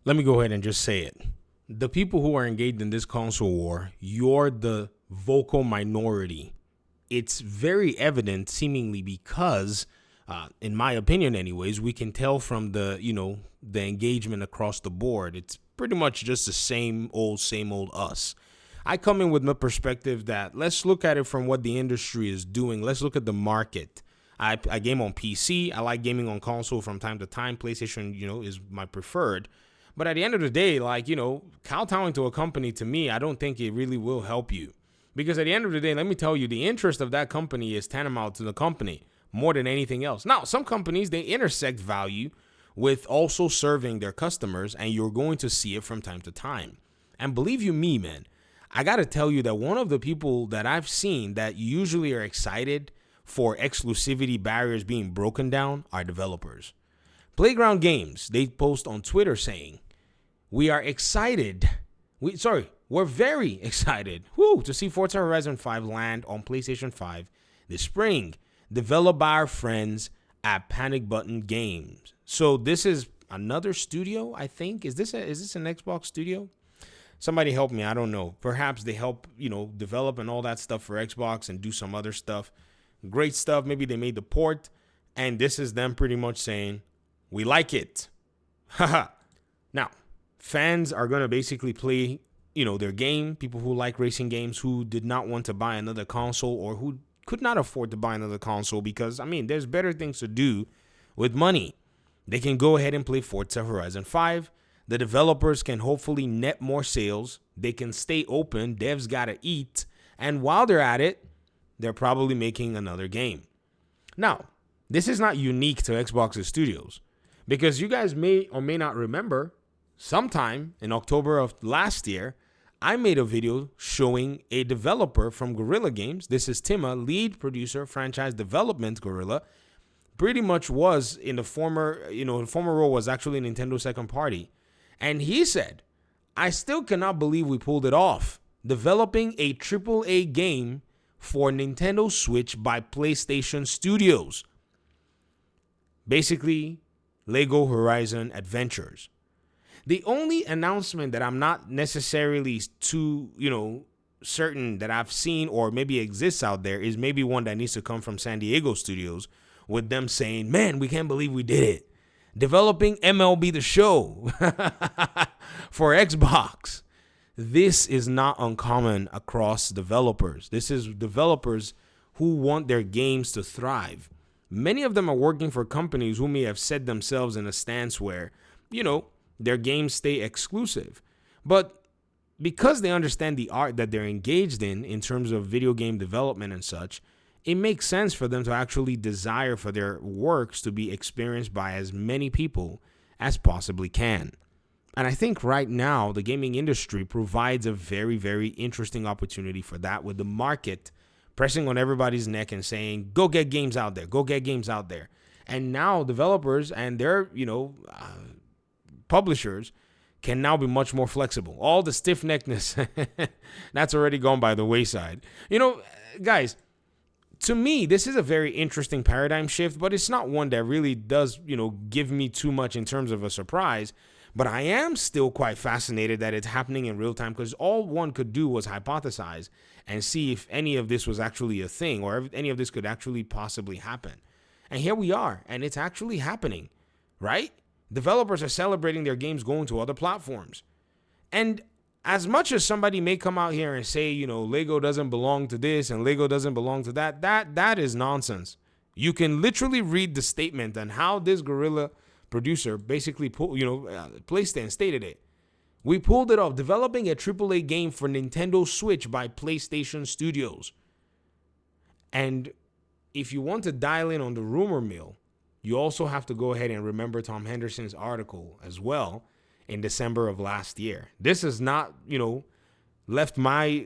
Let me go ahead and just say it. The people who are engaged in this console war, you're the vocal minority. It's very evident, seemingly, because, in my opinion, anyways, we can tell from the engagement across the board. It's pretty much just the same old us. I come in with my perspective that let's look at it from what the industry is doing. Let's look at the market. I game on PC. I like gaming on console from time to time. PlayStation, is my preferred. But at the end of the day, kowtowing to a company, to me, I don't think it really will help you. Because at the end of the day, let me tell you, the interest of that company is tantamount to the company more than anything else. Now, some companies, they intersect value with also serving their customers, and you're going to see it from time to time. And believe you me, man, I got to tell you that one of the people that I've seen that usually are excited for exclusivity barriers being broken down are developers. Playground Games, they post on Twitter saying, we are excited. We're very excited to see Forza Horizon 5 land on PlayStation 5 this spring, developed by our friends at Panic Button Games. So this is another studio, I think. Is this an Xbox studio? Somebody help me. I don't know. Perhaps they help, develop and all that stuff for Xbox and do some other stuff. Great stuff. Maybe they made the port. And this is them pretty much saying, we like it. Haha. Now, fans are going to basically play, their game. People who like racing games who did not want to buy another console or who could not afford to buy another console because, there's better things to do with money. They can go ahead and play Forza Horizon 5. The developers can hopefully net more sales. They can stay open. Devs got to eat. And while they're at it, they're probably making another game. Now, this is not unique to Xbox's studios because you guys may or may not remember sometime in October of last year, I made a video showing a developer from Guerrilla Games. This is Tima, lead producer, franchise development Guerrilla. Pretty much was in the former role was actually Nintendo's second party. And he said, I still cannot believe we pulled it off. Developing a AAA game for Nintendo Switch by PlayStation Studios. Basically, Lego Horizon Adventures. The only announcement that I'm not necessarily too, certain that I've seen or maybe exists out there is maybe one that needs to come from San Diego Studios with them saying, man, we can't believe we did it. Developing MLB The Show for Xbox. This is not uncommon across developers. This is developers who want their games to thrive. Many of them are working for companies who may have set themselves in a stance where, their games stay exclusive. But because they understand the art that they're engaged in terms of video game development and such, it makes sense for them to actually desire for their works to be experienced by as many people as possibly can. And I think right now, the gaming industry provides a very, very interesting opportunity for that, with the market pressing on everybody's neck and saying, go get games out there, go get games out there. And now developers and their, publishers can now be much more flexible. All the stiff-neckedness, that's already gone by the wayside. Guys, to me, this is a very interesting paradigm shift, but it's not one that really does, give me too much in terms of a surprise. But I am still quite fascinated that it's happening in real time, because all one could do was hypothesize and see if any of this was actually a thing or if any of this could actually possibly happen. And here we are, and it's actually happening, right? Developers are celebrating their games going to other platforms. And as much as somebody may come out here and say, Lego doesn't belong to this and Lego doesn't belong to that is nonsense. You can literally read the statement and how this Guerrilla producer basically placed it and stated it. We pulled it off, developing a AAA game for Nintendo Switch by PlayStation Studios. And if you want to dial in on the rumor mill, you also have to go ahead and remember Tom Henderson's article as well in December of last year. This is not, left my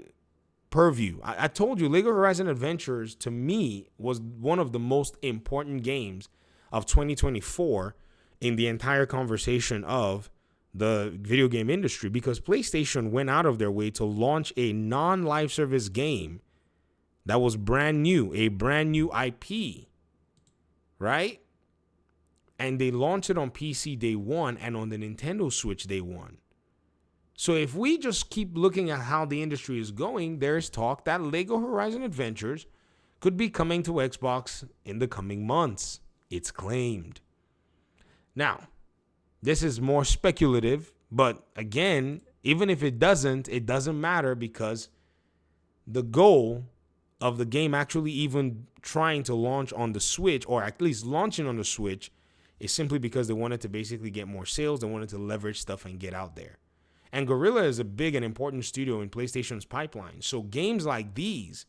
purview. I told you, Lego Horizon Adventures, to me, was one of the most important games of 2024 in the entire conversation of the video game industry, because PlayStation went out of their way to launch a non-live service game that was brand new, a brand new IP, right? And they launched it on PC day one and on the Nintendo Switch day one. So if we just keep looking at how the industry is going, there's talk that Lego Horizon Adventures could be coming to Xbox in the coming months. It's claimed. Now, this is more speculative, but again, even if it doesn't matter, because the goal of the game actually even trying to launch on the Switch, or at least launching on the Switch, is simply because they wanted to basically get more sales. They wanted to leverage stuff and get out there. And Guerrilla is a big and important studio in PlayStation's pipeline. So games like these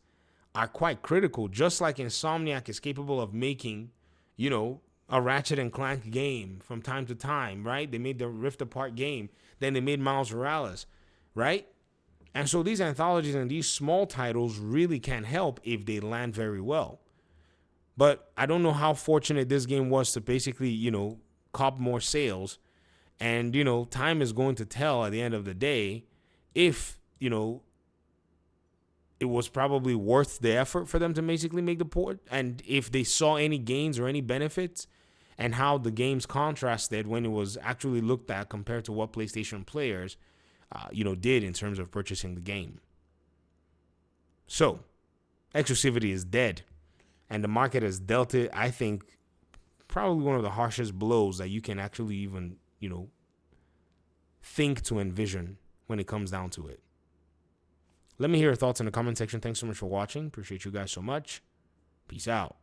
are quite critical, just like Insomniac is capable of making, a Ratchet and Clank game from time to time, right? They made the Rift Apart game. Then they made Miles Morales, right? And so these anthologies and these small titles really can help if they land very well. But I don't know how fortunate this game was to basically, cop more sales. And, time is going to tell at the end of the day if, it was probably worth the effort for them to basically make the port, and if they saw any gains or any benefits, and how the games contrasted when it was actually looked at compared to what PlayStation players, did in terms of purchasing the game. So, exclusivity is dead, and the market has dealt it, I think, probably one of the harshest blows that you can actually even, think to envision when it comes down to it. Let me hear your thoughts in the comment section. Thanks so much for watching. Appreciate you guys so much. Peace out.